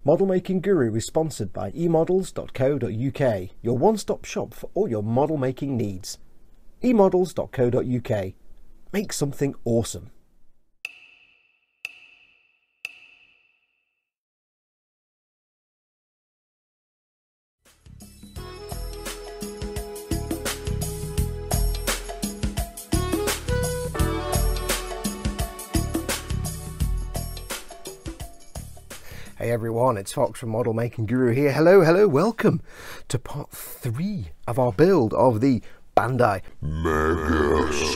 Model Making Guru is sponsored by emodels.co.uk, your one-stop shop for all your model making needs. emodels.co.uk. Make something awesome. Hey everyone, it's Foxx from Model Making Guru here. Hello, welcome to part 3 of our build of the Bandai MEGA SIZE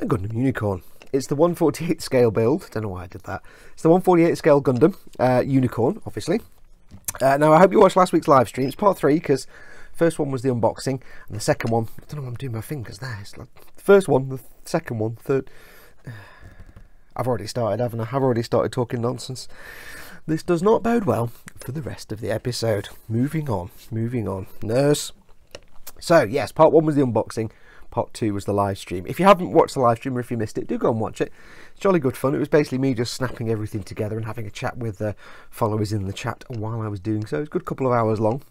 Gundam Unicorn. It's the 1/48 scale build. Don't know why I did that. It's the 1/48 scale Gundam Unicorn, obviously. Now I hope you watched last week's live stream. It's part 3 because first one was the unboxing, and the second one, I don't know why I'm doing my fingers there. It's like the first one, the second one, third. I've already started, haven't I? I've already started talking nonsense. This does not bode well for the rest of the episode. Moving on. Nurse. So, yes, part 1 was the unboxing. Part 2 was the live stream. If you haven't watched the live stream or if you missed it, do go and watch it. It's jolly good fun. It was basically me just snapping everything together and having a chat with the followers in the chat while I was doing so. It was a good couple of hours long.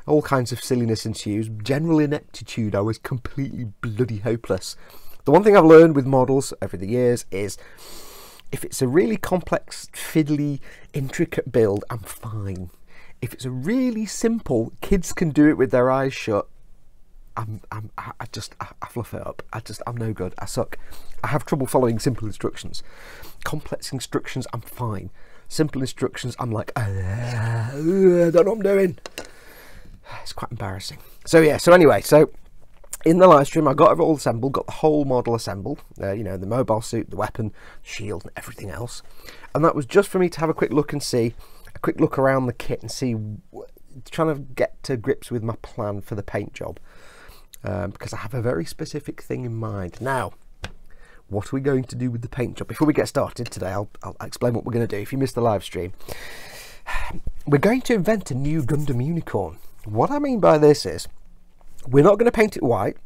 All kinds of silliness ensues. General ineptitude. I was completely bloody hopeless. The one thing I've learned with models over the years is if it's a really complex, fiddly, intricate build, I'm fine. If it's a really simple, kids can do it with their eyes shut, I fluff it up. I'm no good. I suck. I have trouble following simple instructions. Complex instructions, I'm fine. Simple instructions, I'm like, I don't know what I'm doing. It's quite embarrassing. So yeah, so in the live stream, I got it all assembled, got the whole model assembled, you know, the mobile suit, the weapon, shield, and everything else. And that was just for me to have a quick look and see, a quick look around the kit and see, trying to get to grips with my plan for the paint job. Because I have a very specific thing in mind. Now, what are we going to do with the paint job? Before we get started today, I'll explain what we're going to do. If you missed the live stream, we're going to invent a new Gundam Unicorn. What I mean by this is, we're not going to paint it white,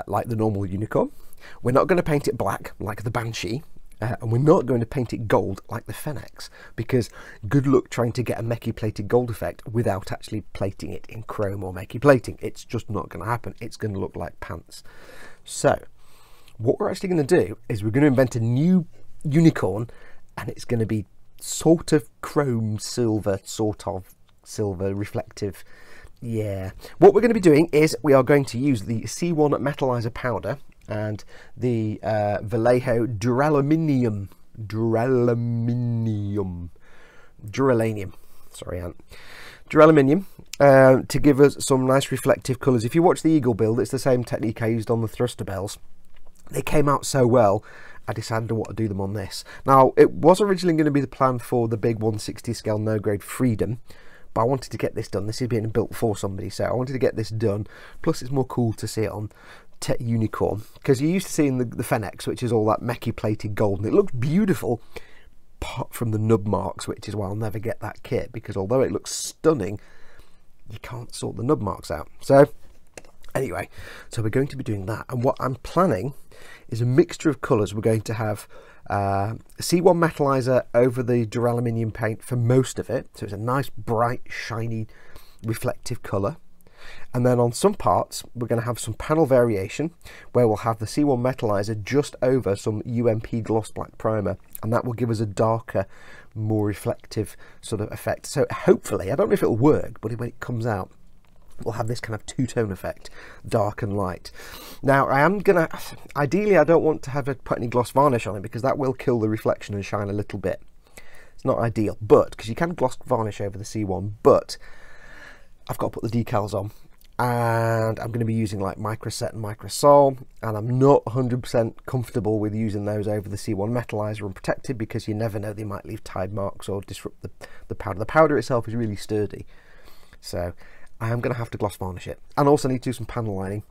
like the normal Unicorn. We're not going to paint it black, like the Banshee. And we're not going to paint it gold, like the Fennex. Because good luck trying to get a Meki plated gold effect without actually plating it in chrome or Meki plating. It's just not going to happen. It's going to look like pants. So, what we're actually going to do is we're going to invent a new Unicorn. And it's going to be sort of chrome silver, reflective. Yeah, what we're going to be doing is we are going to use the C1 metallizer powder and the Vallejo duraluminium, to give us some nice reflective colours. If you watch the Eagle build, it's the same technique I used on the thruster bells. They came out so well, I decided to do them on this. Now, it was originally going to be the plan for the big 160 scale no grade Freedom, but I wanted to get this done. This is being built for somebody, so I wanted to get this done. Plus, it's more cool to see it on Unicorn, because you're used to seeing the Fennex, which is all that Meki plated gold, and it looks beautiful, apart from the nub marks, which is why I'll never get that kit, because although it looks stunning, you can't sort the nub marks out. So, anyway, so we're going to be doing that, and what I'm planning is a mixture of colours. We're going to have C1 metallizer over the duraluminium paint for most of it, so it's a nice bright shiny reflective colour, and then on some parts we're going to have some panel variation where we'll have the C1 metallizer just over some UMP gloss black primer, and that will give us a darker, more reflective sort of effect. So hopefully, I don't know if it'll work, but when it comes out, we'll have this kind of two-tone effect, dark and light. Now, I am gonna, ideally I don't want to have put any gloss varnish on it, because that will kill the reflection and shine a little bit. It's not ideal, but, because you can gloss varnish over the C1, but I've got to put the decals on, and I'm going to be using like Microset and Microsol, and I'm not 100% comfortable with using those over the C1 metallizer unprotected, because you never know, they might leave tide marks or disrupt the powder. The powder itself is really sturdy, so I am going to have to gloss varnish it, and also need to do some panel lining,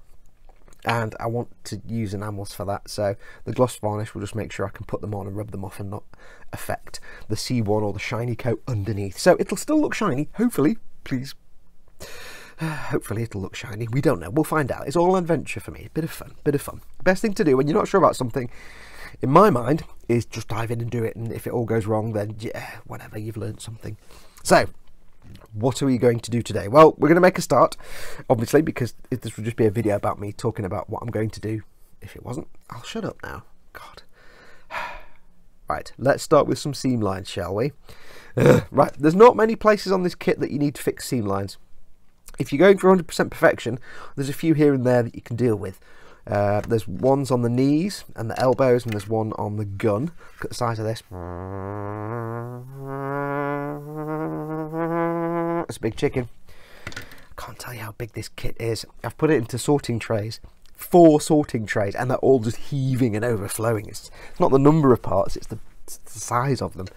and I want to use enamels for that, so the gloss varnish will just make sure I can put them on and rub them off and not affect the C1 or the shiny coat underneath. So it'll still look shiny, hopefully, please. Hopefully it'll look shiny. We don't know. We'll find out. It's all adventure for me. Bit of fun. Bit of fun. Best thing to do when you're not sure about something in my mind, is just dive in and do it, and if it all goes wrong, then yeah, whatever, you've learned something. So, what are we going to do today? Well, we're going to make a start, obviously, because this would just be a video about me talking about what I'm going to do. If it wasn't, I'll shut up now. God. Right, let's start with some seam lines, shall we? Right, there's not many places on this kit that you need to fix seam lines. If you're going for 100% perfection, there's a few here and there that you can deal with. There's ones on the knees and the elbows, and there's one on the gun. Look at the size of this. It's a big chicken. I can't tell you how big this kit is. I've put it into sorting trays. 4 sorting trays, and they're all just heaving and overflowing. It's not the number of parts, it's the size of them.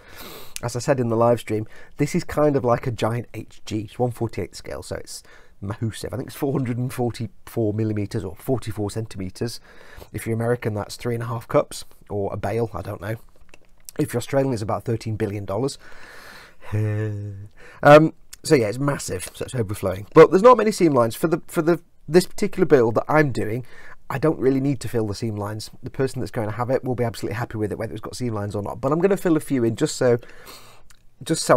As I said in the live stream, this is kind of like a giant HG. It's 1/48 scale, so it's massive. I think it's 444 millimeters or 44 centimeters. If you're American, that's 3.5 cups, or a bale, I don't know. If you're Australian, it's about $13 billion. So yeah, it's massive, so it's overflowing. But there's not many seam lines for this particular build that I'm doing. I don't really need to fill the seam lines. The person that's going to have it will be absolutely happy with it, whether it's got seam lines or not. But I'm going to fill a few in just so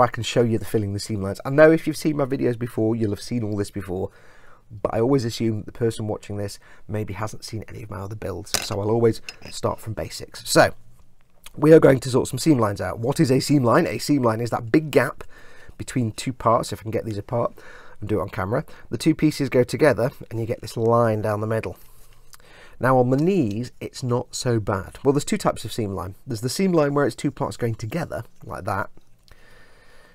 I can show you the filling the seam lines. I know if you've seen my videos before, you'll have seen all this before, but I always assume that the person watching this maybe hasn't seen any of my other builds, so I'll always start from basics. So we are going to sort some seam lines out. What is a seam line? A seam line is that big gap between 2 parts. If I can get these apart and do it on camera, the 2 pieces go together and you get this line down the middle. Now on the knees, it's not so bad. Well, there's 2 types of seam line. There's the seam line where it's 2 parts going together like that,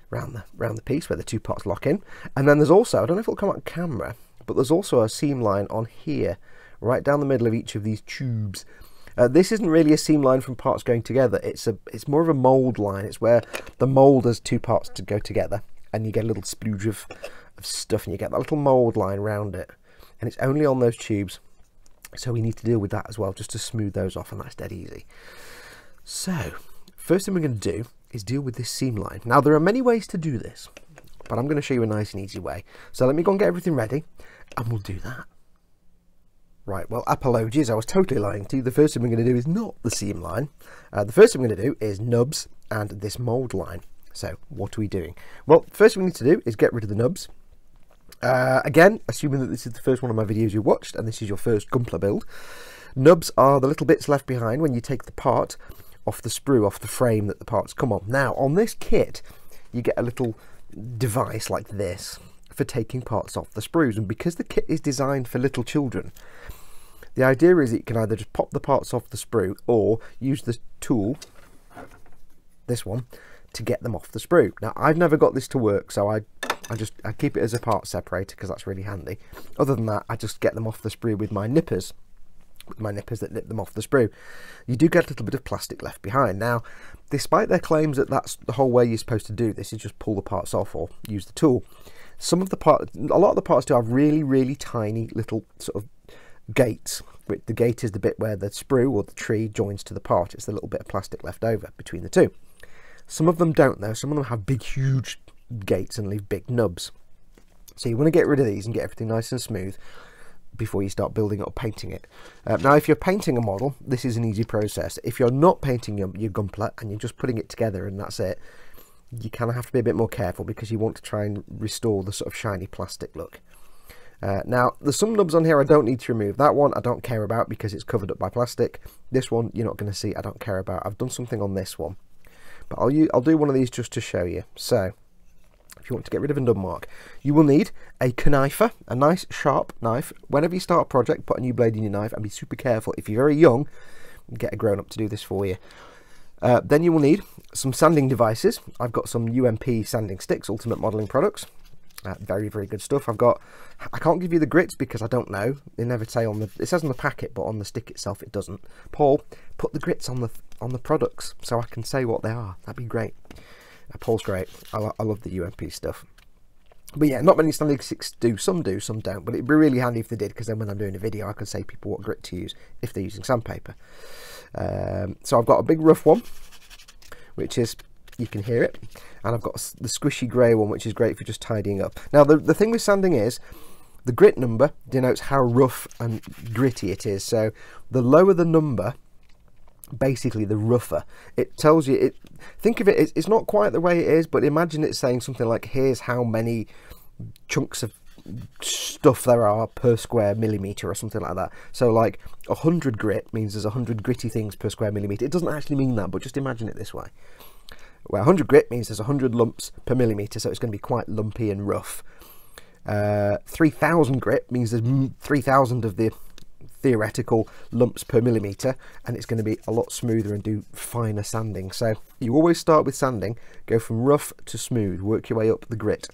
round the piece where the 2 parts lock in. And then there's also, I don't know if it'll come out on camera, but there's also a seam line on here, right down the middle of each of these tubes. This isn't really a seam line from parts going together. It's more of a mould line. It's where the mould has 2 parts to go together, and you get a little splooge of stuff, and you get that little mould line around it. And it's only on those tubes, so we need to deal with that as well, just to smooth those off, and that's dead easy. So first thing we're going to do is deal with this seam line. Now there are many ways to do this, but I'm going to show you a nice and easy way. So let me go and get everything ready, and we'll do that. Right, well, apologies, I was totally lying to you. The first thing we're going to do is not the seam line. The first thing we're going to do is nubs and this mould line. So what are we doing? Well, first thing we need to do is get rid of the nubs. Again, assuming that this is the first one of my videos you watched and this is your first Gunpla build, nubs are the little bits left behind when you take the part off the sprue, off the frame that the parts come on. Now, on this kit, you get a little device like this for taking parts off the sprues, and because the kit is designed for little children, the idea is that you can either just pop the parts off the sprue or use the tool, this one, to get them off the sprue. Now, I've never got this to work, so I keep it as a part separator because that's really handy. Other than that, I just get them off the sprue with my nippers that nip them off the sprue. You do get a little bit of plastic left behind. Now, despite their claims that that's the whole way you're supposed to do this, is just pull the parts off or use the tool. A lot of the parts do have really, really tiny little sort of gates. The gate is the bit where the sprue or the tree joins to the part. It's the little bit of plastic left over between the 2. Some of them don't though. Some of them have big, huge gates and leave big nubs. So you want to get rid of these and get everything nice and smooth before you start building it or painting it. Now, if you're painting a model, this is an easy process. If you're not painting your Gunpla and you're just putting it together and that's it, you kind of have to be a bit more careful because you want to try and restore the sort of shiny plastic look. Now, there's some nubs on here I don't need to remove. That one I don't care about because it's covered up by plastic. This one you're not going to see, I don't care about. I've done something on this one, but I'll do one of these just to show you. So if you want to get rid of a nub mark, you will need a knifer, a nice sharp knife. Whenever you start a project, put a new blade in your knife and be super careful. If you're very young, get a grown-up to do this for you. Then you will need some sanding devices. I've got some UMP sanding sticks, Ultimate Modelling Products. Very, very good stuff. I can't give you the grits because I don't know. They never say it says on the packet, but on the stick itself it doesn't. Paul, put the grits on the products so I can say what they are. That'd be great. Paul's great. I love the UMP stuff. But yeah, not many sanding sticks do. Some do, some don't. But it'd be really handy if they did, because then when I'm doing a video, I can say people what grit to use if they're using sandpaper. So I've got a big rough one, which is, you can hear it, and I've got the squishy grey one, which is great for just tidying up. Now the thing with sanding is the grit number denotes how rough and gritty it is. So the lower the number, basically the rougher. It tells you, think of it, it's not quite the way it is, but imagine it saying something like, here's how many chunks of stuff there are per square millimeter or something like that. So like 100 grit means there's 100 gritty things per square millimeter. It doesn't actually mean that, but just imagine it this way. Where 100 grit means there's 100 lumps per millimeter, so it's going to be quite lumpy and rough. 3000 grit means there's 3000 of the theoretical lumps per millimeter, and it's going to be a lot smoother and do finer sanding. So you always start with sanding, go from rough to smooth, work your way up the grit.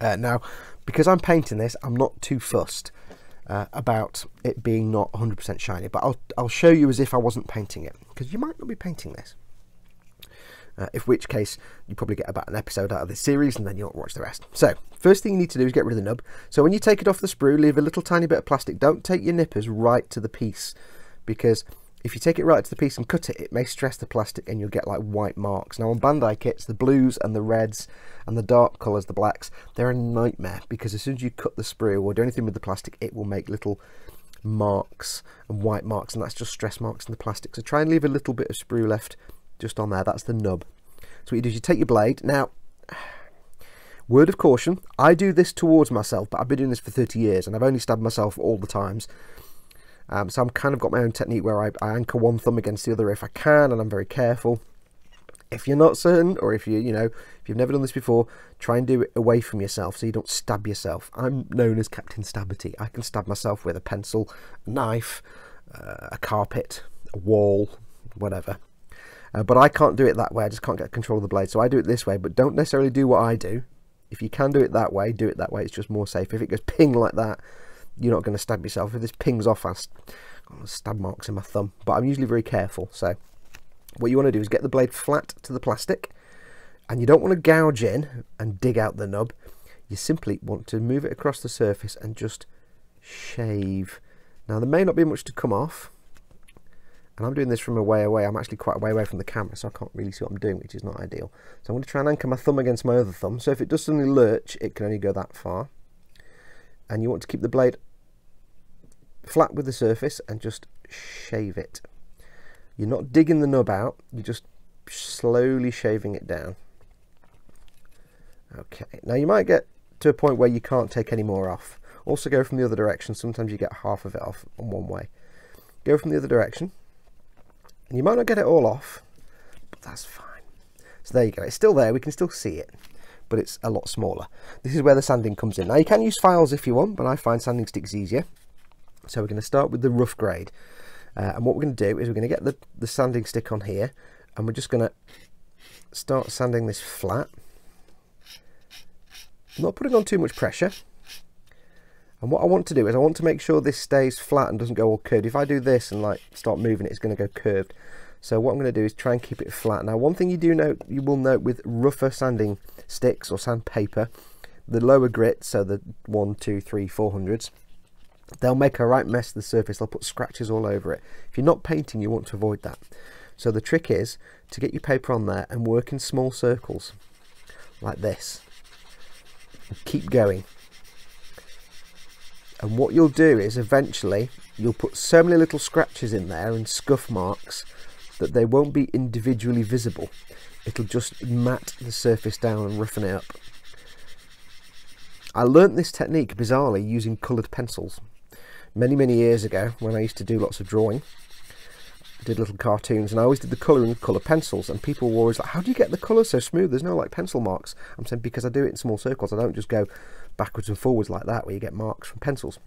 Now, because I'm painting this, I'm not too fussed about it being not 100% shiny, but I'll show you as if I wasn't painting it, because you might not be painting this. In which case, you probably get about an episode out of this series and then you'll watch the rest. So, first thing you need to do is get rid of the nub. So when you take it off the sprue, leave a little tiny bit of plastic. Don't take your nippers right to the piece, because if you take it right to the piece and cut it, it may stress the plastic and you'll get like white marks. Now on Bandai kits, the blues and the reds and the dark colours, the blacks, they're a nightmare, because as soon as you cut the sprue or do anything with the plastic, it will make little marks and white marks, and that's just stress marks in the plastic. So try and leave a little bit of sprue left just on there. That's the nub. So what you do is you take your blade. Now, word of caution, I do this towards myself, but I've been doing this for 30 years and I've only stabbed myself all the times. So I'm kind of got my own technique where I anchor one thumb against the other if I can, and I'm very careful. If you're not certain, or if you've never done this before, try and do it away from yourself so you don't stab yourself. I'm known as Captain Stabberty. I can stab myself with a pencil, a knife, a carpet, a wall, whatever. But I can't do it that way. I just can't get control of the blade. So I do it this way, but don't necessarily do what I do. If you can do it that way, do it that way. It's just more safe. If it goes ping like that, you're not going to stab yourself. If this pings off, I've got stab marks in my thumb. But I'm usually very careful. So what you want to do is get the blade flat to the plastic. And you don't want to gouge in and dig out the nub. You simply want to move it across the surface and just shave. Now there may not be much to come off. And I'm doing this from a way away. I'm actually quite a way away from the camera, so I can't really see what I'm doing, which is not ideal. So I'm going to try and anchor my thumb against my other thumb. So if it does suddenly lurch, it can only go that far. And you want to keep the blade flat with the surface and just shave it. You're not digging the nub out, you're just slowly shaving it down. Okay, now you might get to a point where you can't take any more off. Also go from the other direction. Sometimes you get half of it off on one way. Go from the other direction. And you might not get it all off, but that's fine. So there you go. It's still there. We can still see it, but it's a lot smaller. This is where the sanding comes in. Now you can use files if you want, but I find sanding sticks easier. So we're going to start with the rough grade. And what we're going to do is we're going to get the sanding stick on here, and we're just going to start sanding this flat. Not putting on too much pressure. And what I want to do is I want to make sure this stays flat and doesn't go all curved. If I do this and like start moving it, it's going to go curved. So what I'm going to do is try and keep it flat. Now one thing you will note with rougher sanding sticks or sandpaper, the lower grit, so the 1, 2, 3, 400s, they'll make a right mess of the surface. They'll put scratches all over it. If you're not painting, you want to avoid that. So the trick is to get your paper on there and work in small circles like this. And keep going. And what you'll do is eventually you'll put so many little scratches in there and scuff marks that they won't be individually visible. It'll just mat the surface down and roughen it up. I learnt this technique bizarrely using coloured pencils many years ago when I used to do lots of drawing. I did little cartoons and I always did the colouring with coloured pencils, and people were always like, how do you get the colour so smooth? There's no like pencil marks. I'm saying because I do it in small circles. I don't just go backwards and forwards like that where you get marks from pencils.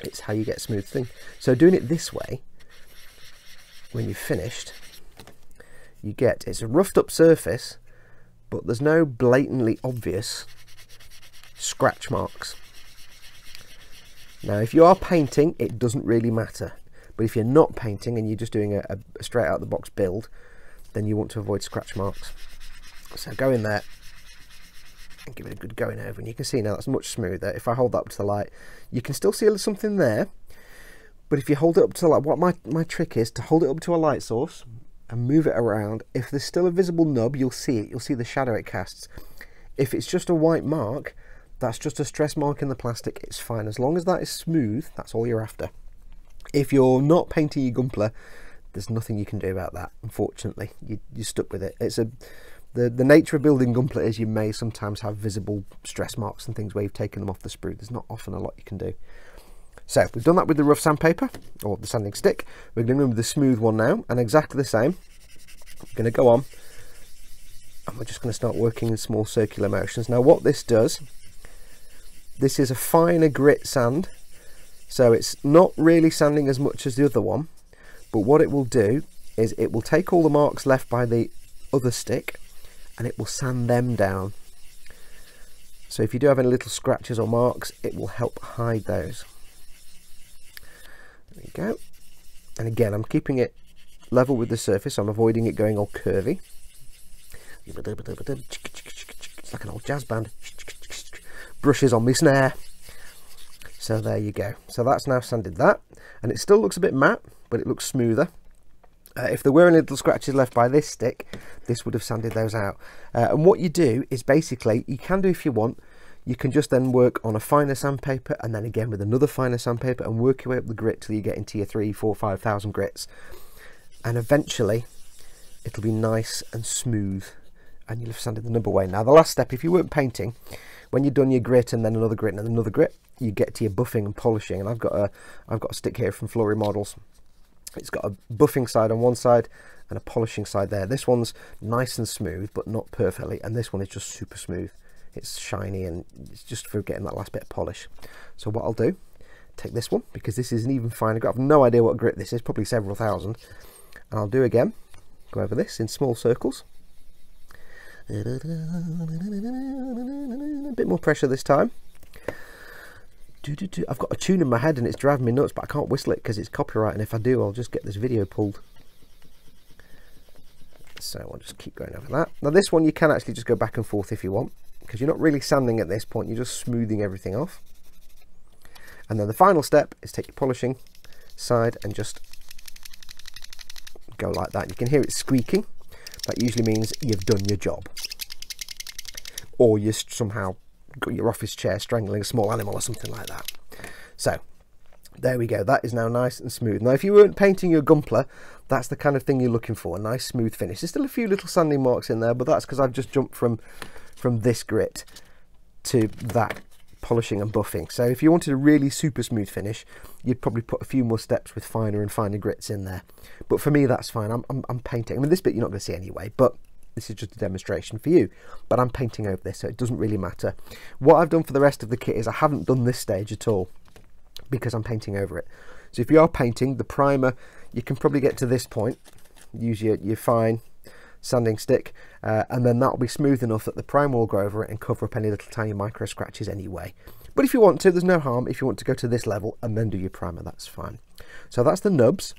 It's how you get a smooth thing. So doing it this way, when you've finished, you get, it's a roughed up surface, but there's no blatantly obvious scratch marks. Now if you are painting, it doesn't really matter, but if you're not painting and you're just doing a straight out of the box build, then you want to avoid scratch marks. So go in there and give it a good going over, and you can see now that's much smoother. If I hold that up to the light, you can still see a little something there, but if you hold it up to the light, what my trick is to hold it up to a light source and move it around. If there's still a visible nub, you'll see it, you'll see the shadow it casts. If it's just a white mark, that's just a stress mark in the plastic. It's fine as long as that is smooth. That's all you're after. If you're not painting your Gunpla, There's nothing you can do about that, unfortunately. You're stuck with it. It's the nature of building gunpla is you may sometimes have visible stress marks and things where you've taken them off the sprue. There's not often a lot you can do. So we've done that with the rough sandpaper, or the sanding stick. We're going to do the smooth one now, and exactly the same. I'm going to go on, and we're just going to start working in small circular motions. Now what this does, this is a finer grit sand, so it's not really sanding as much as the other one, but what it will do is it will take all the marks left by the other stick and it will sand them down. So if you do have any little scratches or marks, it will help hide those. There we go. And again, I'm keeping it level with the surface. I'm avoiding it going all curvy. It's like an old jazz band. Brushes on my snare. So there you go. So that's now sanded that, and it still looks a bit matte, but it looks smoother. If there were any little scratches left by this stick, this would have sanded those out. And what you do is basically, you can do if you want, you can just then work on a finer sandpaper and then again with another finer sandpaper and work your way up the grit till you get into your 3, 4, 5,000 grits. And eventually it'll be nice and smooth and you'll have sanded the number away. Now the last step, if you weren't painting, when you've done your grit and then another grit and then another grit, you get to your buffing and polishing. And I've got a stick here from Flurry Models. It's got a buffing side on one side and a polishing side there. This one's nice and smooth, but not perfectly. And this one is just super smooth. It's shiny and it's just for getting that last bit of polish. So what I'll do, take this one, because this is an even finer grit. I've no idea what grit this is, probably several thousand. And I'll do again, go over this in small circles. A bit more pressure this time. I've got a tune in my head and it's driving me nuts, but I can't whistle it because it's copyright, and if I do I'll just get this video pulled. So I'll just keep going over that. Now this one you can actually just go back and forth if you want, because you're not really sanding at this point, you're just smoothing everything off. And then the final step is take your polishing side and just go like that. You can hear it squeaking. That usually means you've done your job, or you somehow got your office chair strangling a small animal or something like that. So there we go, that is now nice and smooth. Now if you weren't painting your gunpla, that's the kind of thing you're looking for, a nice smooth finish. There's still a few little sanding marks in there, but that's because I've just jumped from this grit to that polishing and buffing. So if you wanted a really super smooth finish, you'd probably put a few more steps with finer and finer grits in there. But for me that's fine. I'm painting. I mean, this bit you're not going to see anyway, but this is just a demonstration for you. But I'm painting over this, so it doesn't really matter. What I've done for the rest of the kit is I haven't done this stage at all, because I'm painting over it. So if you are painting, the primer, you can probably get to this point, use your fine sanding stick, and then that'll be smooth enough that the primer will go over it and cover up any little tiny micro scratches anyway. But if you want to, there's no harm. If you want to go to this level and then do your primer, that's fine. So that's the nubs.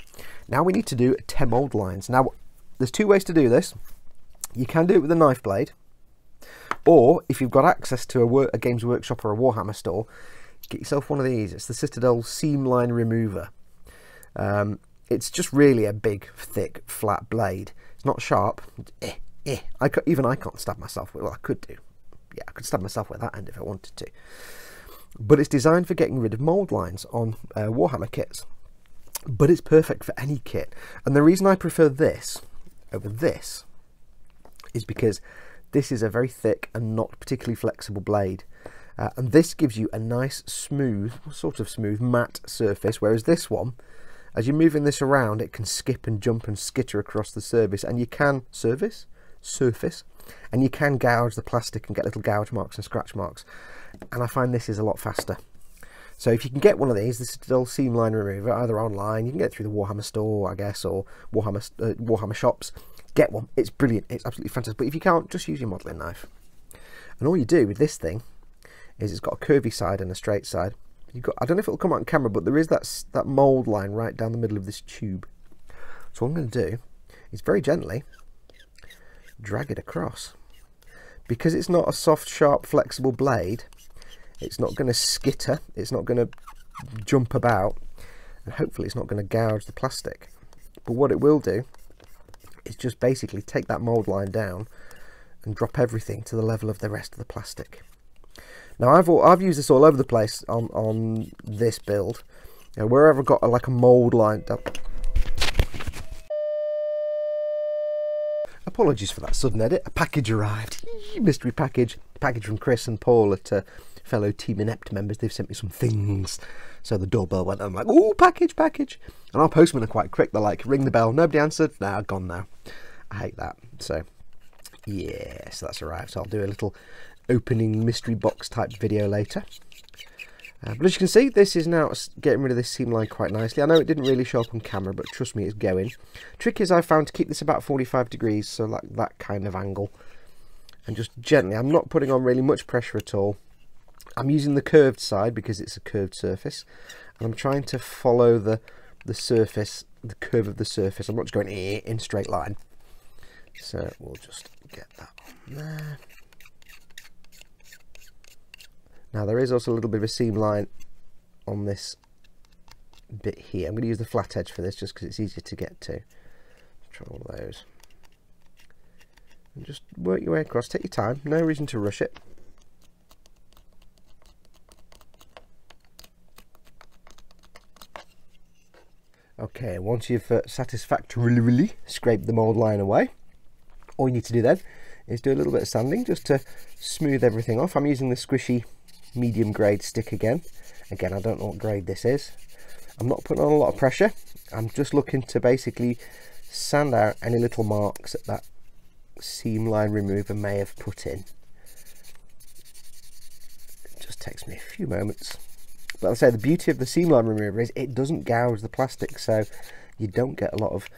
Now we need to do 10 mold lines. Now there's two ways to do this. You can do it with a knife blade, or if you've got access to a Games Workshop or a Warhammer store, get yourself one of these. It's the Citadel Seam Line Remover. It's just really a big, thick, flat blade. It's not sharp. Even I can't stab myself with it. Well, I could do. Yeah, I could stab myself with that end if I wanted to. But it's designed for getting rid of mold lines on Warhammer kits. But it's perfect for any kit. And the reason I prefer this over this is because this is a very thick and not particularly flexible blade. And this gives you a nice smooth, sort of smooth, matte surface, whereas this one, as you're moving this around, it can skip and jump and skitter across the surface, and you can and you can gouge the plastic and get little gouge marks and scratch marks. And I find this is a lot faster. So if you can get one of these, the Citadel Seam Line Remover, either online, you can get it through the Warhammer store, I guess, or Warhammer shops. Get one. It's brilliant. It's absolutely fantastic. But if you can't, just use your modelling knife. And all you do with this thing is it's got a curvy side and a straight side. I don't know if it'll come out on camera, but there is that mould line right down the middle of this tube. So what I'm going to do is very gently drag it across. Because it's not a soft, sharp, flexible blade, it's not going to skitter, it's not going to jump about, and hopefully it's not going to gouge the plastic. But what it will do is just basically take that mould line down and drop everything to the level of the rest of the plastic. Now I've used this all over the place on this build. You know, wherever I've got like a mould line, Apologies for that sudden edit. A package arrived. Mystery package. Package from Chris and Paul at fellow Team Inept members. They've sent me some things. So the doorbell went. I'm like, oh, package. And our postmen are quite quick. They're like, ring the bell. Nobody answered. Nah, gone now. I hate that. So, yeah, so that's arrived. So I'll do a little opening mystery box type video later. But as you can see, this is now getting rid of this seam line quite nicely. I know it didn't really show up on camera, but trust me, it's going. Trick is I found to keep this about 45 degrees, so like that kind of angle. And just gently, I'm not putting on really much pressure at all. I'm using the curved side because it's a curved surface. And I'm trying to follow the surface, the curve of the surface. I'm not just going in straight line. So we'll just get that on there. Now there is also a little bit of a seam line on this bit here. I'm going to use the flat edge for this just because it's easier to get to. Try all of those. And just work your way across. Take your time. No reason to rush it. Okay, once you've satisfactorily scraped the mould line away, all you need to do then is do a little bit of sanding just to smooth everything off. I'm using the squishy medium grade stick again. I don't know what grade this is. I'm not putting on a lot of pressure. I'm just looking to basically sand out any little marks that seam line remover may have put in. It just takes me a few moments. But I'll say the beauty of the seam line remover is it doesn't gouge the plastic, so you don't get a lot of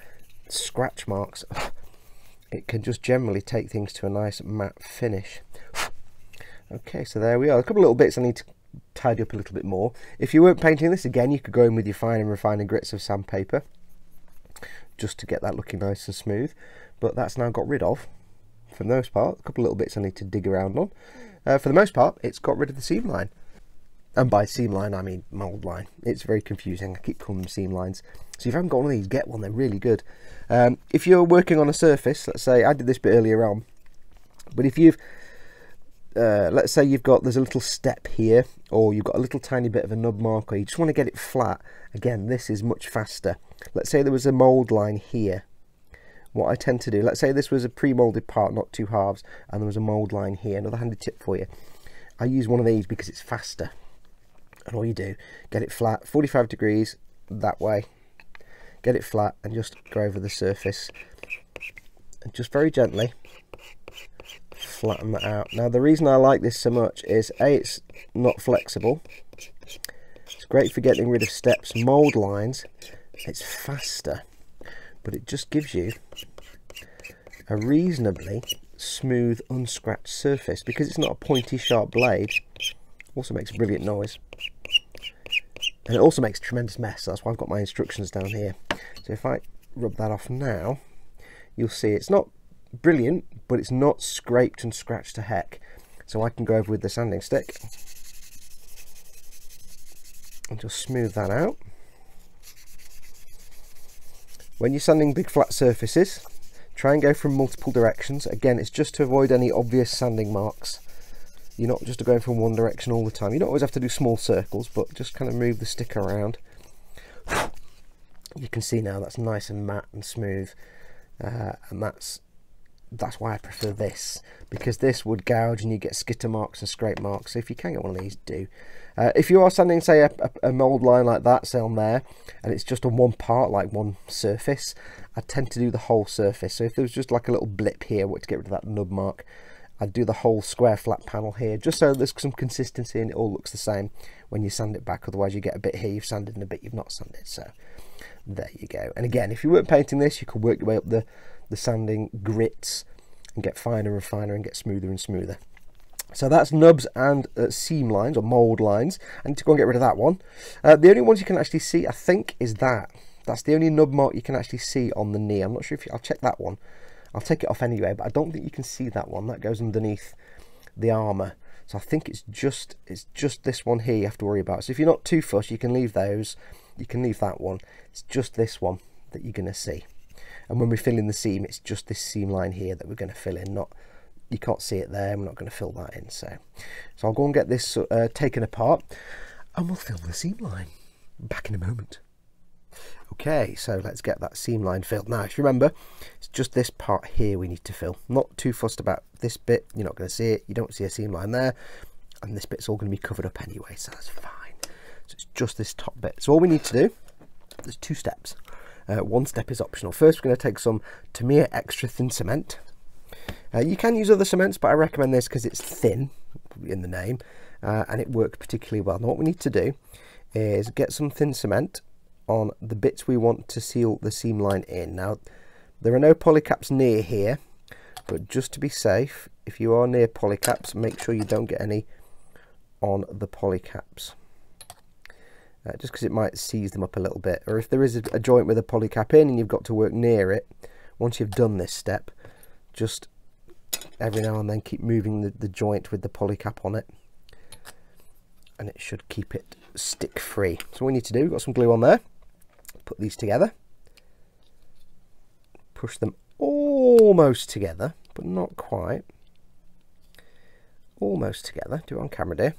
scratch marks. It can just generally take things to a nice matte finish. Okay, so there we are. A couple of little bits I need to tidy up a little bit more. If you weren't painting this, again, you could go in with your fine and refining grits of sandpaper just to get that looking nice and smooth. But that's now got rid of, for the most part. A couple of little bits I need to dig around on. For the most part, it's got rid of the seam line. And by seam line, I mean mould line. It's very confusing. I keep calling them seam lines. So if you haven't got one of these, get one. They're really good. If you're working on a surface, let's say, I did this bit earlier on, but if you've let's say there's a little step here, or you've got a little tiny bit of a nub mark, or you just want to get it flat, again, this is much faster. Let's say there was a mould line here. What I tend to do, let's say this was a pre-moulded part, not two halves, and there was a mould line here. Another handy tip for you, I use one of these because it's faster. And all you do, get it flat, 45 degrees that way, get it flat, and just go over the surface, and just very gently flatten that out. Now the reason I like this so much is A, it's not flexible, it's great for getting rid of steps, mould lines, it's faster, but it just gives you a reasonably smooth unscratched surface because it's not a pointy sharp blade. Also makes a brilliant noise, and it also makes a tremendous mess. That's why I've got my instructions down here. So if I rub that off now, you'll see it's not brilliant, but it's not scraped and scratched to heck. So I can go over with the sanding stick and just smooth that out. When you're sanding big flat surfaces, try and go from multiple directions. Again, it's just to avoid any obvious sanding marks. You're not just going from one direction all the time. You don't always have to do small circles, but just kind of move the stick around. You can see now that's nice and matte and smooth, and that's why I prefer this, because this would gouge and you get skitter marks and scrape marks. So if you can get one of these, do. If you are sanding, say, a mould line like that, say on there, and it's just on one part, like one surface, I tend to do the whole surface. So if there was just like a little blip here, to get rid of that nub mark, I'd do the whole square flat panel here, just so there's some consistency and it all looks the same when you sand it back. Otherwise you get a bit here you've sanded and a bit you've not sanded. So there you go. And again, if you weren't painting this, you could work your way up the sanding grits and get finer and finer and get smoother and smoother. So that's nubs and seam lines or mould lines. I need to go and get rid of that one. The only ones you can actually see, I think, is that. That's the only nub mark you can actually see on the knee. I'm not sure if I'll check that one. I'll take it off anyway, but I don't think you can see that one. That goes underneath the armour. So I think it's just this one here you have to worry about. So if you're not too fussed, you can leave those. You can leave that one. It's just this one that you're going to see. And when we fill in the seam, it's just this seam line here that we're going to fill in. You can't see it there. We're not going to fill that in. So I'll go and get this taken apart, and we'll fill the seam line. Back in a moment. Okay, so let's get that seam line filled. Now, if you remember, it's just this part here we need to fill. Not too fussed about this bit. You're not going to see it. You don't see a seam line there. And this bit's all going to be covered up anyway, so that's fine. So it's just this top bit. So all we need to do, there's 2 steps. One step is optional. First, we're going to take some Tamiya extra thin cement. You can use other cements, but I recommend this because it's thin in the name, and it works particularly well. Now, what we need to do is get some thin cement on the bits we want to seal the seam line in. Now, there are no polycaps near here, but just to be safe, if you are near polycaps, make sure you don't get any on the polycaps. Just because it might seize them up a little bit. Or if there is a joint with a polycap in and you've got to work near it, once you've done this step, just every now and then keep moving the joint with the polycap on it, and it should keep it stick free. So what we need to do, we've got some glue on there. Put these together, push them almost together, but not quite. Almost together. Do it on camera, dear.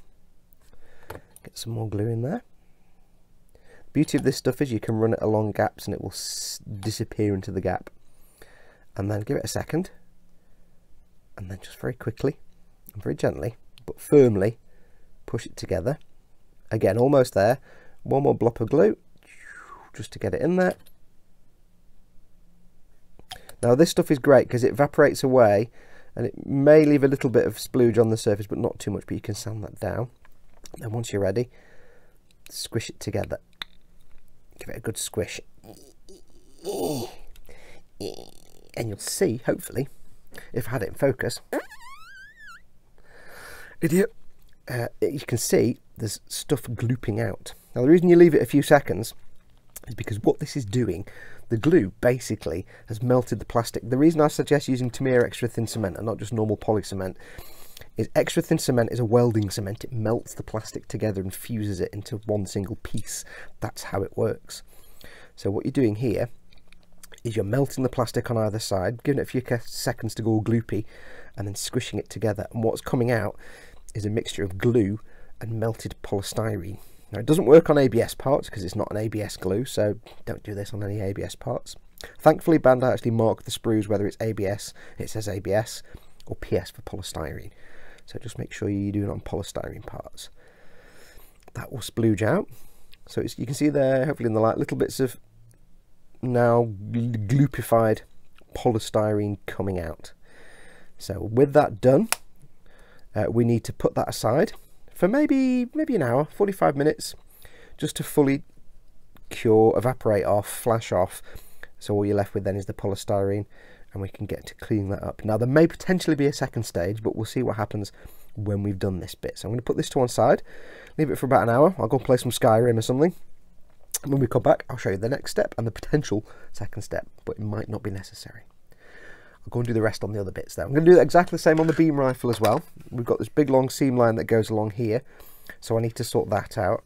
Get some more glue in there. The beauty of this stuff is you can run it along gaps and it will disappear into the gap. And then give it a second, and then just very quickly and very gently but firmly push it together. Again, almost there. One more blob of glue just to get it in there. Now this stuff is great because it evaporates away and it may leave a little bit of splooge on the surface, but not too much, but you can sand that down. And once you're ready, squish it together. Give it a good squish. And you'll see, hopefully, if I had it in focus, idiot, you can see there's stuff glooping out. Now the reason you leave it a few seconds is because what this is doing, the glue basically has melted the plastic. The reason I suggest using Tamiya extra thin cement and not just normal poly cement is extra thin cement is a welding cement. It melts the plastic together and fuses it into one single piece. That's how it works. So what you're doing here is you're melting the plastic on either side, giving it a few seconds to go all gloopy, and then squishing it together. And what's coming out is a mixture of glue and melted polystyrene. Now it doesn't work on ABS parts because it's not an ABS glue, so don't do this on any ABS parts. Thankfully Bandai actually marked the sprues whether it's ABS, it says ABS, or PS for polystyrene. So just make sure you do it on polystyrene parts. That will splooge out. So you can see there, hopefully in the light, little bits of now gloopified polystyrene coming out. So with that done, we need to put that aside for maybe an hour, 45 minutes, just to fully cure, evaporate off, flash off. So all you're left with then is the polystyrene, and we can get to clean that up. Now there may potentially be a second stage, but we'll see what happens when we've done this bit. So I'm going to put this to one side, leave it for about an hour. I'll go play some Skyrim or something. When we come back, I'll show you the next step and the potential second step, but it might not be necessary. I'll go and do the rest on the other bits though. I'm going to do exactly the same on the beam rifle as well. We've got this big long seam line that goes along here, so I need to sort that out.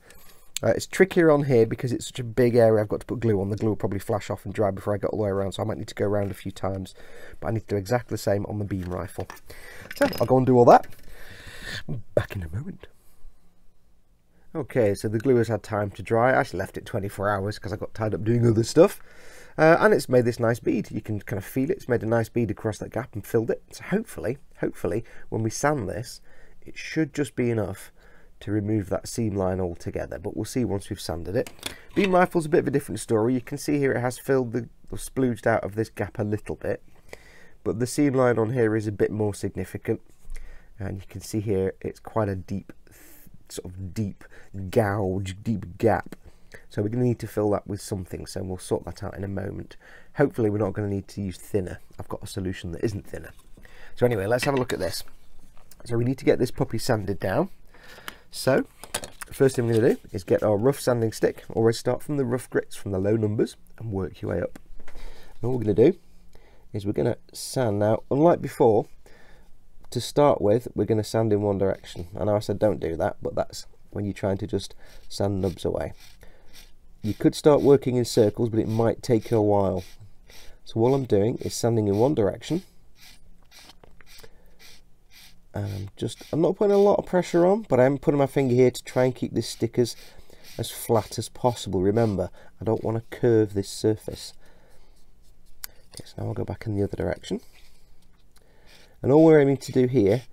It's trickier on here because it's such a big area. I've got to put glue on. The glue will probably flash off and dry before I get all the way around, so I might need to go around a few times. But I need to do exactly the same on the beam rifle. So I'll go and do all that. Back in a moment. Okay, so the glue has had time to dry. I actually left it 24 hours because I got tied up doing other stuff. And it's made this nice bead. You can kind of feel it. It's made a nice bead across that gap and filled it. So hopefully, when we sand this, it should just be enough to remove that seam line altogether, but we'll see once we've sanded it. Beam rifle's a bit of a different story. You can see here it has filled or splooged out of this gap a little bit, but the seam line on here is a bit more significant, and you can see here it's quite a deep gouge, deep gap. So we're going to need to fill that with something, so we'll sort that out in a moment. Hopefully we're not going to need to use thinner. I've got a solution that isn't thinner. So anyway, let's have a look at this. So we need to get this puppy sanded down. So first thing we're going to do is get our rough sanding stick. Always start from the rough grits, from the low numbers, and work your way up. And what we're going to do is we're going to sand. Now, unlike before, to start with, we're going to sand in one direction. I know I said don't do that, but that's when you're trying to just sand nubs away. You could start working in circles, but it might take you a while. So all I'm doing is sanding in one direction. And I'm not putting a lot of pressure on, but I am putting my finger here to try and keep this stick as as flat as possible. Remember, I don't want to curve this surface. Okay, so now I'll go back in the other direction. And all we're aiming to do here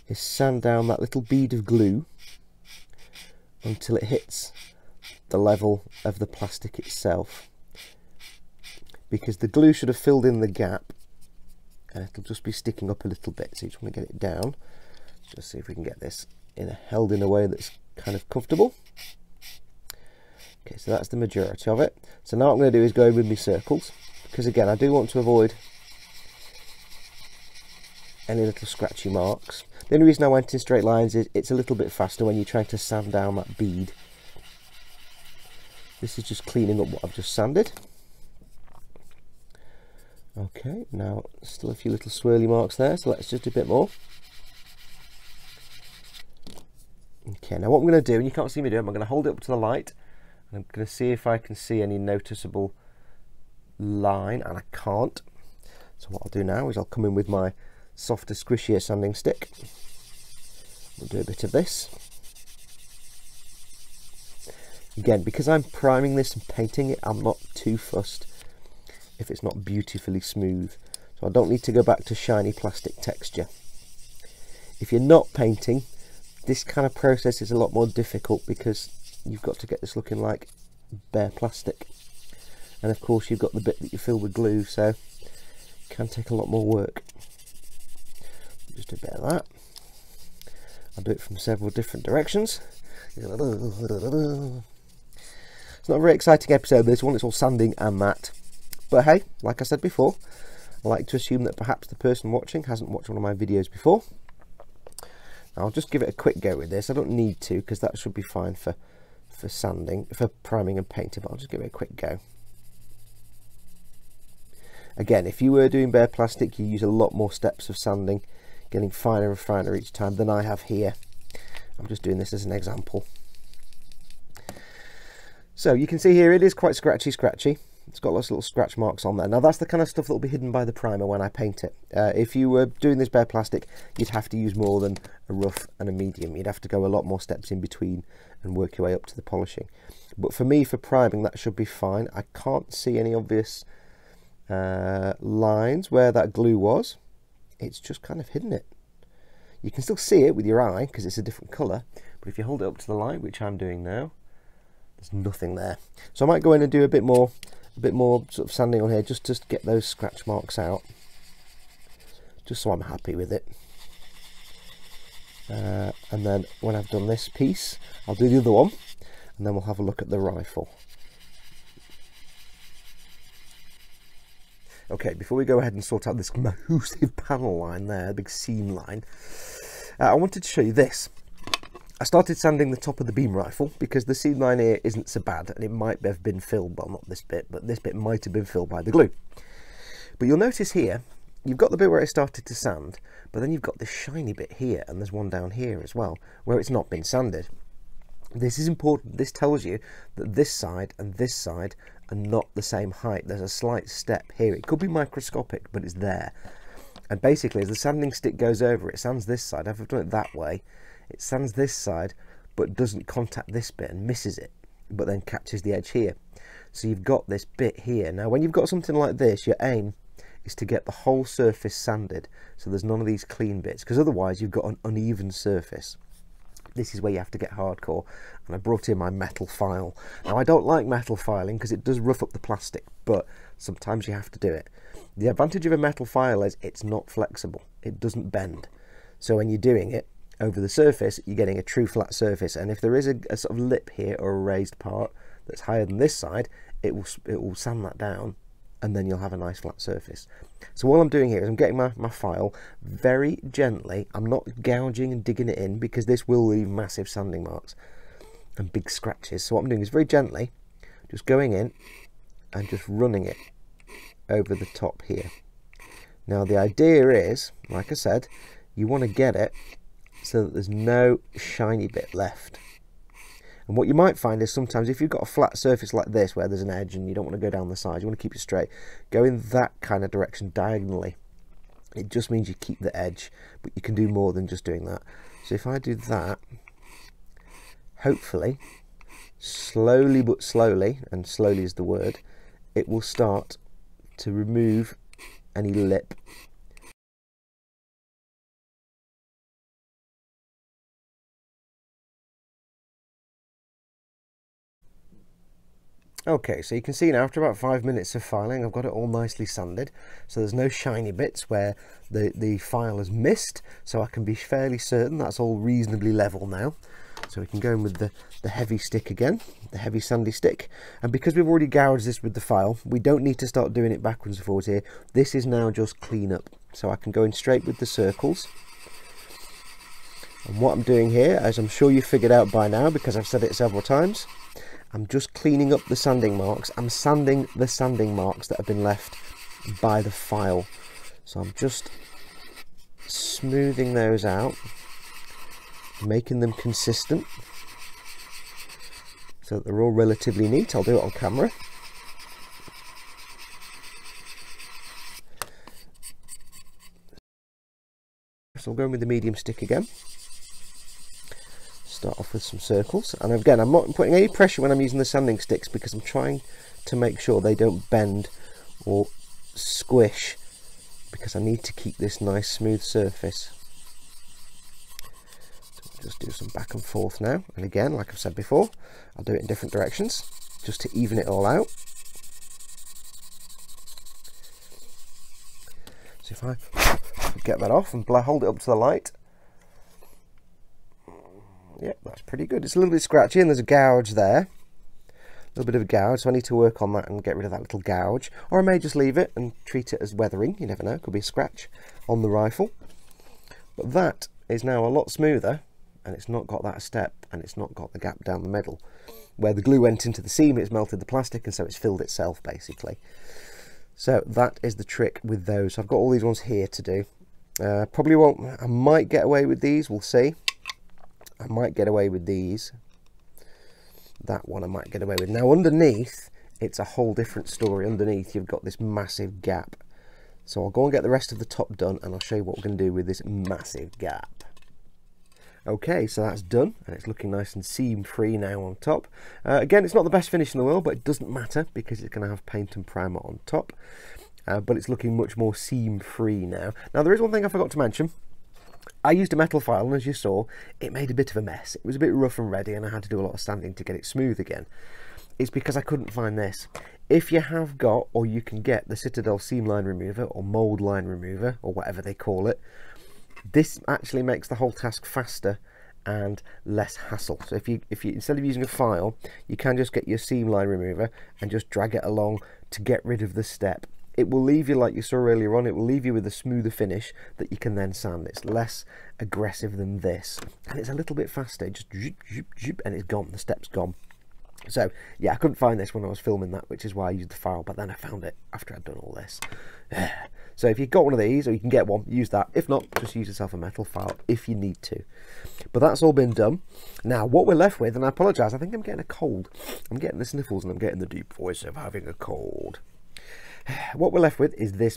is sand down that little bead of glue until it hits the level of the plastic itself, because the glue should have filled in the gap and it'll just be sticking up a little bit. So you just want to get it down. Just see if we can get this held in a way that's kind of comfortable. Okay, so that's the majority of it. So now what I'm going to do is go in with my circles, because again I do want to avoid any little scratchy marks. The only reason I went in straight lines is it's a little bit faster when you're trying to sand down that bead. This is just cleaning up what I've just sanded. Okay, now still a few little swirly marks there, so let's just do a bit more. Okay, now what I'm going to do, and you can't see me do it, I'm going to hold it up to the light, and I'm going to see if I can see any noticeable line, and I can't. So what I'll do now is I'll come in with my softer, squishier sanding stick. We'll do a bit of this. Again, because I'm priming this and painting it, I'm not too fussed if it's not beautifully smooth. So I don't need to go back to shiny plastic texture. If you're not painting, this kind of process is a lot more difficult because you've got to get this looking like bare plastic. And of course you've got the bit that you fill with glue, so it can take a lot more work. Just do a bit of that. I'll do it from several different directions. It's not a very exciting episode, this one. It's all sanding and that. But hey, like I said before, I like to assume that perhaps the person watching hasn't watched one of my videos before. Now, I'll just give it a quick go with this. I don't need to, because that should be fine for sanding, for priming and painting, but I'll just give it a quick go. Again, if you were doing bare plastic, you use a lot more steps of sanding, getting finer and finer each time than I have here. I'm just doing this as an example. So you can see here it is quite scratchy. It's got lots of little scratch marks on there. Now that's the kind of stuff that will be hidden by the primer when I paint it. If you were doing this bare plastic, you'd have to use more than a rough and a medium. You'd have to go a lot more steps in between and work your way up to the polishing. But for me, for priming, that should be fine. I can't see any obvious lines where that glue was. It's just kind of hidden it. You can still see it with your eye because it's a different colour, but if you hold it up to the light, which I'm doing now, there's nothing there. So I might go in and do a bit more sort of sanding on here just to get those scratch marks out, just so I'm happy with it. And then when I've done this piece, I'll do the other one, and then we'll have a look at the rifle. Okay, before we go ahead and sort out this massive panel line there, big seam line, I wanted to show you this. I started sanding the top of the beam rifle because the seam line here isn't so bad, and it might have been filled, well, not this bit, but this bit might have been filled by the glue. But you'll notice here, you've got the bit where it started to sand, but then you've got this shiny bit here, and there's one down here as well, where it's not been sanded. This is important. This tells you that this side and this side are not the same height. There's a slight step here. It could be microscopic, but it's there. And basically, as the sanding stick goes over, it sands this side. If I've done it that way, it sands this side, but doesn't contact this bit and misses it, but then catches the edge here. So you've got this bit here. Now, when you've got something like this, your aim is to get the whole surface sanded, so there's none of these clean bits, because otherwise you've got an uneven surface. This is where you have to get hardcore, and I brought in my metal file. Now, I don't like metal filing because it does rough up the plastic, but sometimes you have to do it. The advantage of a metal file is it's not flexible. It doesn't bend. So when you're doing it over the surface, you're getting a true flat surface, and if there is a sort of lip here or a raised part that's higher than this side, it will sand that down, and then you'll have a nice flat surface. So all I'm doing here is I'm getting my file very gently. I'm not gouging and digging it in because this will leave massive sanding marks and big scratches. So what I'm doing is very gently just going in and just running it over the top here. Now the idea is, like I said, you want to get it so that there's no shiny bit left. And what you might find is sometimes if you've got a flat surface like this where there's an edge and you don't want to go down the side, you want to keep it straight, go in that kind of direction diagonally. It just means you keep the edge, but you can do more than just doing that. So if I do that, hopefully slowly but slowly, and slowly is the word, it will start to remove any lip. Okay, so you can see now after about 5 minutes of filing, I've got it all nicely sanded, so there's no shiny bits where the file has missed, so I can be fairly certain that's all reasonably level now. So we can go in with the heavy stick again, the heavy sandy stick, and because we've already gouged this with the file, we don't need to start doing it backwards and forwards here. This is now just clean up, so I can go in straight with the circles. And what I'm doing here, as I'm sure you've figured out by now because I've said it several times, I'm just cleaning up the sanding marks. I'm sanding the sanding marks that have been left by the file. So I'm just smoothing those out, making them consistent so that they're all relatively neat. I'll do it on camera. So I'll go in with the medium stick again. Start off with some circles, and again I'm not putting any pressure when I'm using the sanding sticks because I'm trying to make sure they don't bend or squish, because I need to keep this nice smooth surface. So we'll just do some back and forth now, and again, like I've said before, I'll do it in different directions just to even it all out. So if I get that off and hold it up to the light, yep, that's pretty good. It's a little bit scratchy and there's a gouge there, a little bit of a gouge, so I need to work on that and get rid of that little gouge, or I may just leave it and treat it as weathering. You never know, it could be a scratch on the rifle. But that is now a lot smoother, and it's not got that step, and it's not got the gap down the middle where the glue went into the seam. It's melted the plastic, and so it's filled itself basically. So that is the trick with those. So I've got all these ones here to do. Probably won't, I might get away with these, we'll see. I might get away with these. That one I might get away with. Now underneath, it's a whole different story. Underneath you've got this massive gap. So I'll go and get the rest of the top done, and I'll show you what we're going to do with this massive gap. Okay, so that's done, and it's looking nice and seam free now on top. Again, it's not the best finish in the world, but it doesn't matter because it's going to have paint and primer on top. But it's looking much more seam free now. Now there is one thing I forgot to mention. I used a metal file, and as you saw, it made a bit of a mess. It was a bit rough and ready, and I had to do a lot of sanding to get it smooth again. It's because I couldn't find this. If you have got, or you can get, the Citadel seam line remover, or mould line remover, or whatever they call it, this actually makes the whole task faster and less hassle. So if you instead of using a file, you can just get your seam line remover and just drag it along to get rid of the step. It will leave you, like you saw earlier on, it will leave you with a smoother finish that you can then sand. It's less aggressive than this, and it's a little bit faster. Just zoop, zoop, zoop, and it's gone. The step's gone. So yeah, I couldn't find this when I was filming that, which is why I used the file, but then I found it after I'd done all this. So if you've got one of these, or you can get one, use that. If not, just use yourself a metal file if you need to. But that's all been done. Now what we're left with, and I apologise, I think I'm getting a cold. I'm getting the sniffles and I'm getting the deep voice of having a cold. What we're left with is this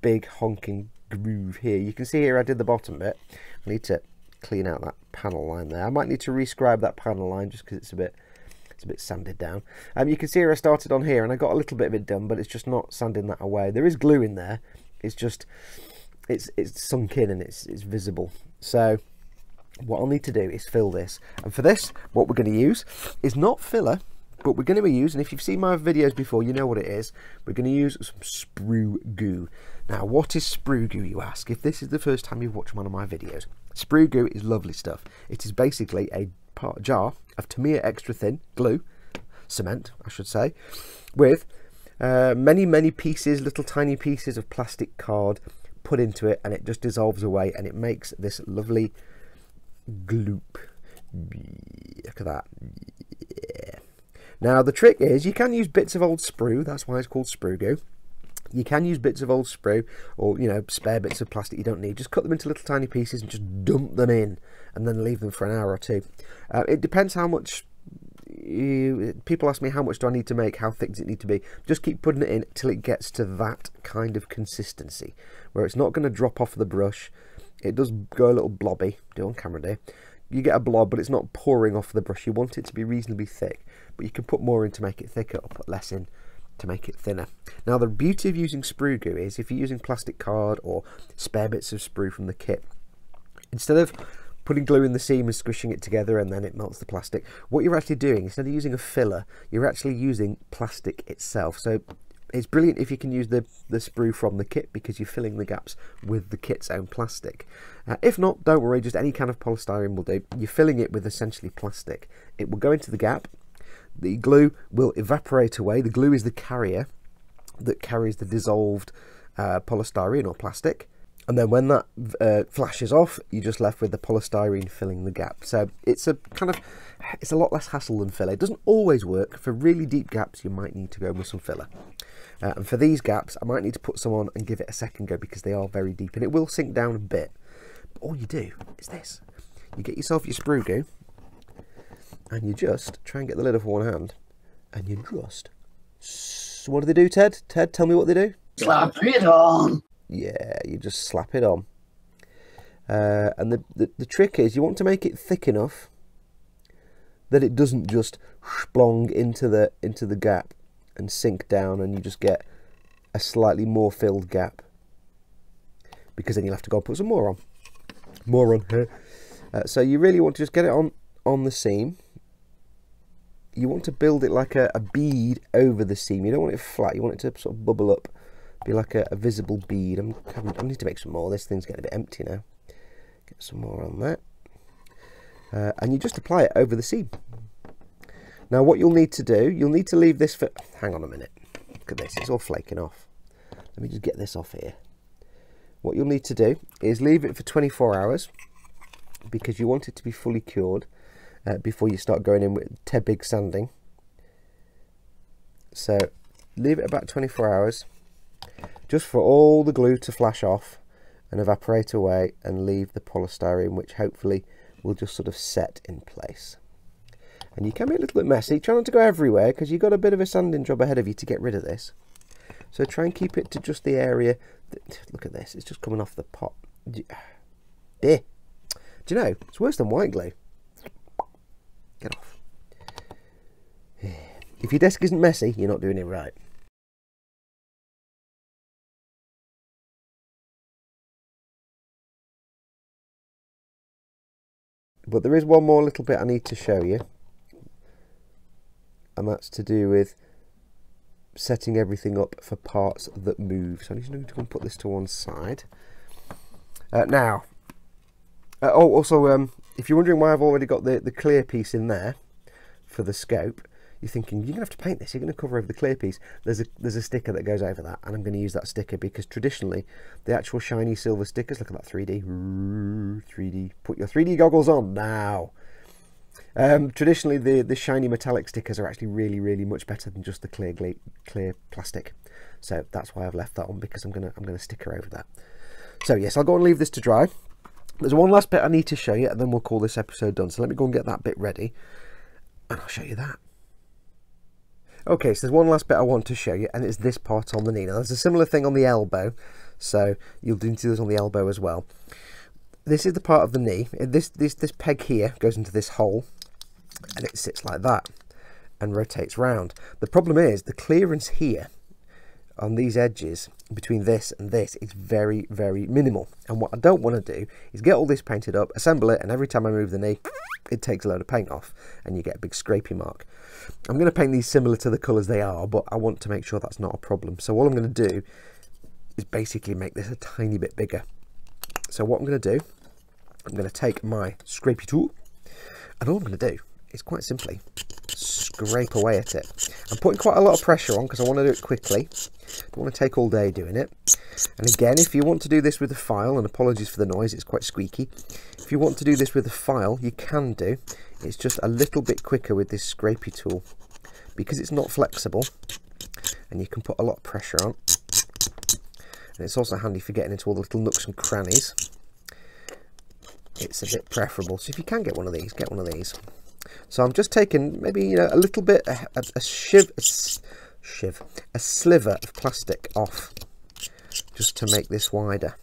big honking groove here. You can see here I did the bottom bit. I need to clean out that panel line there. I might need to rescribe that panel line just because it's a bit sanded down. You can see here I started on here and I got a little bit of it done, but it's just not sanding that away. There is glue in there. It's just it's sunk in and it's visible. So what I'll need to do is fill this, and for this what we're going to use is not filler, but we're going to be using, if you've seen my videos before, you know what it is. We're going to use some sprue goo. Now, what is sprue goo, you ask? If this is the first time you've watched one of my videos, sprue goo is lovely stuff. It is basically a jar of Tamiya extra thin glue, cement, I should say, with many pieces, little tiny pieces of plastic card put into it, and it just dissolves away, and it makes this lovely gloop. Look at that. Yeah. Now the trick is, you can use bits of old sprue, that's why it's called sprue goo. You can use bits of old sprue, or spare bits of plastic you don't need. Just cut them into little tiny pieces and just dump them in, and then leave them for an hour or two. It depends how much. People ask me how much do I need to make, how thick does it need to be. Just keep putting it in till it gets to that kind of consistency where it's not going to drop off the brush. It does go a little blobby. Do on camera, dear. you get a blob, but it's not pouring off the brush. You want it to be reasonably thick, but you can put more in to make it thicker or put less in to make it thinner. Now the beauty of using sprue glue is if you're using plastic card or spare bits of sprue from the kit, instead of putting glue in the seam and squishing it together and then it melts the plastic, what you're actually doing, instead of using a filler, you're actually using plastic itself. So it's brilliant if you can use the sprue from the kit, because you're filling the gaps with the kit's own plastic. If not, don't worry, just any kind of polystyrene will do. You're filling it with essentially plastic. It will go into the gap. The glue will evaporate away. The glue is the carrier that carries the dissolved polystyrene or plastic. And then when that flashes off, you're just left with the polystyrene filling the gap. So it's a lot less hassle than filler. It doesn't always work. For really deep gaps, you might need to go with some filler. And for these gaps, I might need to put some on and give it a second go, because they are very deep and it will sink down a bit. But all you do is this. You get yourself your sprue glue and you just try and get the lid off one hand and you just... So what do they do, Ted? Ted, tell me what they do. Slap it on. Yeah, you just slap it on. And the trick is you want to make it thick enough that it doesn't just splong into the gap and sink down, and you just get a slightly more filled gap, because then you'll have to go and put some more on here. So you really want to just get it on the seam. You want to build it like a bead over the seam. You don't want it flat. You want it to sort of bubble up, be like a visible bead. I need to make some more. This thing's getting a bit empty now. Get some more on that. And you just apply it over the seam. Now what you'll need to do, you'll need to leave this for... Hang on a minute. Look at this. It's all flaking off. Let me just get this off here. What you'll need to do is leave it for 24 hours, because you want it to be fully cured before you start going in with big sanding. So leave it about 24 hours. Just for all the glue to flash off and evaporate away, and leave the polystyrene, which hopefully will just sort of set in place. And you can be a little bit messy. Try not to go everywhere, because you've got a bit of a sanding job ahead of you to get rid of this. So try and keep it to just the area that, look at this, it's just coming off the pot. Do you know, it's worse than white glue. Get off. If your desk isn't messy, you're not doing it right. But there is one more little bit I need to show you, and that's to do with setting everything up for parts that move. So I'm just going to go and put this to one side. Also, if you're wondering why I've already got the clear piece in there for the scope, you're thinking, you're going to have to paint this, you're going to cover over the clear piece. There's a sticker that goes over that, and I'm going to use that sticker, because traditionally the actual shiny silver stickers, look at that 3D, put your 3D goggles on now. Traditionally the shiny metallic stickers are actually really much better than just the clear plastic. So that's why I've left that on, because I'm gonna sticker over that. So yes, I'll go and leave this to dry. There's one last bit I need to show you, and then we'll call this episode done. So let me go and get that bit ready, and I'll show you that. Okay, so there's one last bit I want to show you, and it's this part on the knee. Now there's a similar thing on the elbow, so you'll do this on the elbow as well. This is the part of the knee. This peg here goes into this hole, and it sits like that and rotates round. The problem is the clearance here on these edges between this and this is very minimal, and what I don't want to do is get all this painted up, assemble it, and every time I move the knee it takes a load of paint off and you get a big scrapey mark. I'm going to paint these similar to the colours they are, but I want to make sure that's not a problem. So all I'm going to do is basically make this a tiny bit bigger. So what I'm going to do, I'm going to take my scrapey tool, and all I'm going to do is quite simply scrape away at it. I'm putting quite a lot of pressure on because I want to do it quickly. Don't want to take all day doing it. And again, if you want to do this with a file, and apologies for the noise, it's quite squeaky. If you want to do this with a file, you can do. It's just a little bit quicker with this scrapey tool, because it's not flexible and you can put a lot of pressure on. And it's also handy for getting into all the little nooks and crannies. It's a bit preferable. So if you can get one of these, get one of these. So I'm just taking maybe a little bit, a sliver of plastic off, just to make this wider.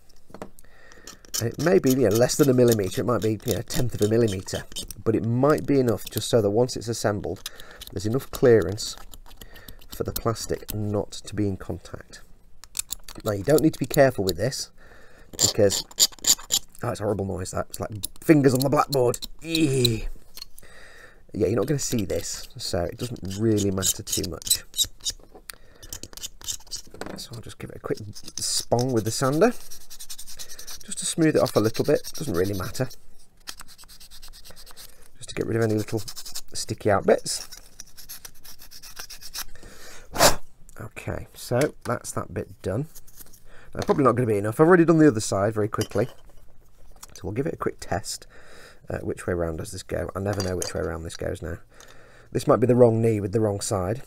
It may be, less than a millimetre. It might be, a tenth of a millimetre, but it might be enough just so that once it's assembled, there's enough clearance for the plastic not to be in contact. Now, you don't need to be careful with this because, oh, it's a horrible noise. That it's like fingers on the blackboard. Eee. Yeah, you're not going to see this, so it doesn't really matter too much. So I'll just give it a quick spong with the sander, just to smooth it off a little bit. Doesn't really matter. Just to get rid of any little sticky out bits. Okay, so that's that bit done. Now, probably not going to be enough. I've already done the other side very quickly. So we'll give it a quick test. Which way around does this go? I never know which way around this goes now. This might be the wrong knee with the wrong side.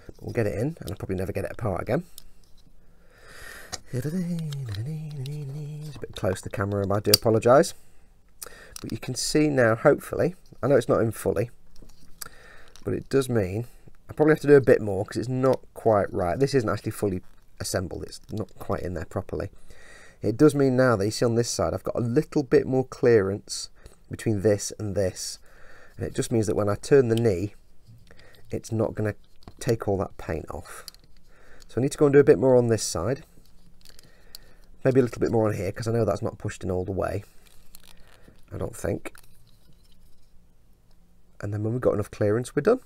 But we'll get it in, and I'll probably never get it apart again. It's a bit close to the camera, I do apologise. But you can see now, hopefully, I know it's not in fully, but it does mean I probably have to do a bit more because it's not quite right. This isn't actually fully assembled, it's not quite in there properly. It does mean now that you see on this side, I've got a little bit more clearance between this and this. And it just means that when I turn the knee, it's not going to take all that paint off. So I need to go and do a bit more on this side. Maybe a little bit more on here, because I know that's not pushed in all the way. I don't think. And then when we've got enough clearance, we're done.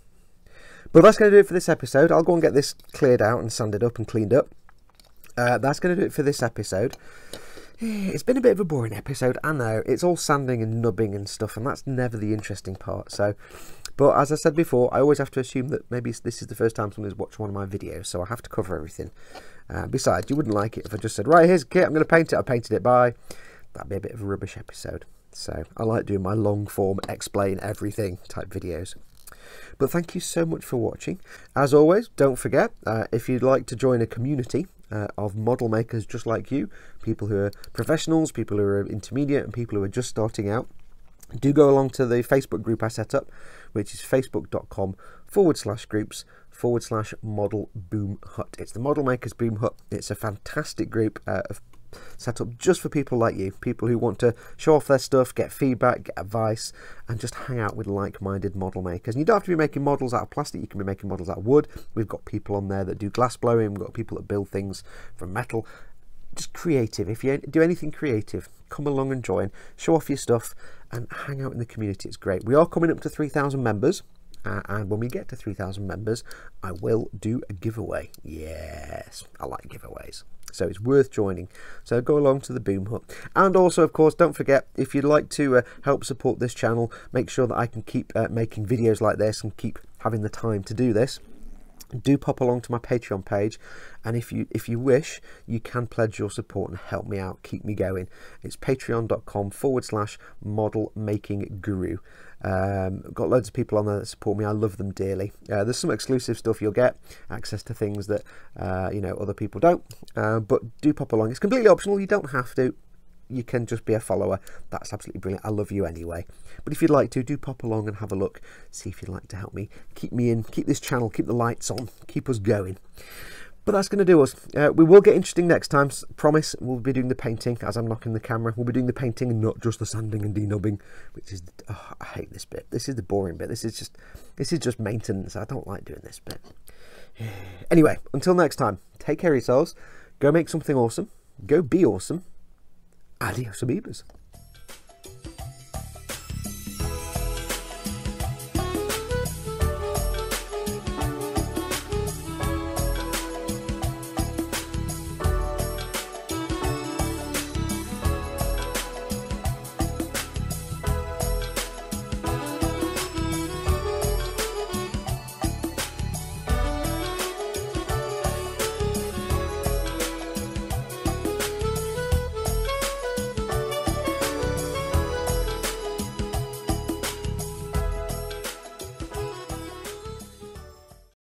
But that's going to do it for this episode. I'll go and get this cleared out and sanded up and cleaned up. That's going to do it for this episode. It's been a bit of a boring episode, I know. It's all sanding and nubbing and stuff, and that's never the interesting part. So, but as I said before, I always have to assume that maybe this is the first time someone's watched one of my videos, so I have to cover everything. Besides, you wouldn't like it if I just said, right, here's a kit, I'm going to paint it, I painted it, bye. That'd be a bit of a rubbish episode. So I like doing my long form, explain everything type videos. But thank you so much for watching. As always, don't forget, if you'd like to join a community of model makers just like you, people who are professionals, people who are intermediate, and people who are just starting out, do go along to the Facebook group I set up, which is facebook.com/groups/model boom hut. It's the Model Makers Boom Hut. It's a fantastic group set up just for people like you, people who want to show off their stuff, get feedback, get advice, and just hang out with like-minded model makers. And you don't have to be making models out of plastic, you can be making models out of wood. We've got people on there that do glass blowing, we've got people that build things from metal. Just creative. If you do anything creative, come along and join, show off your stuff, and hang out in the community. It's great. We are coming up to 3,000 members. And when we get to 3,000 members, I will do a giveaway. Yes, I like giveaways. So it's worth joining. So go along to the Boom Hut. And also, of course, don't forget, if you'd like to help support this channel, make sure that I can keep making videos like this and keep having the time to do this, do pop along to my Patreon page, and if you wish, you can pledge your support and help me out, keep me going. It's patreon.com/model making guru. Got loads of people on there that support me. I love them dearly. There's some exclusive stuff you'll get, access to things that other people don't, but do pop along. It's completely optional, you don't have to. You can just be a follower. That's absolutely brilliant. I love you anyway. But if you'd like to, do pop along and have a look. See if you'd like to help me keep me in, keep this channel, keep the lights on, keep us going. But that's going to do us. We will get interesting next time. Promise. We'll be doing the painting as I'm knocking the camera. We'll be doing the painting and not just the sanding and denubbing, which is I hate this bit. This is the boring bit. This is just maintenance. I don't like doing this bit. Anyway, until next time, take care of yourselves. Go make something awesome. Go be awesome. Adios, amoebas.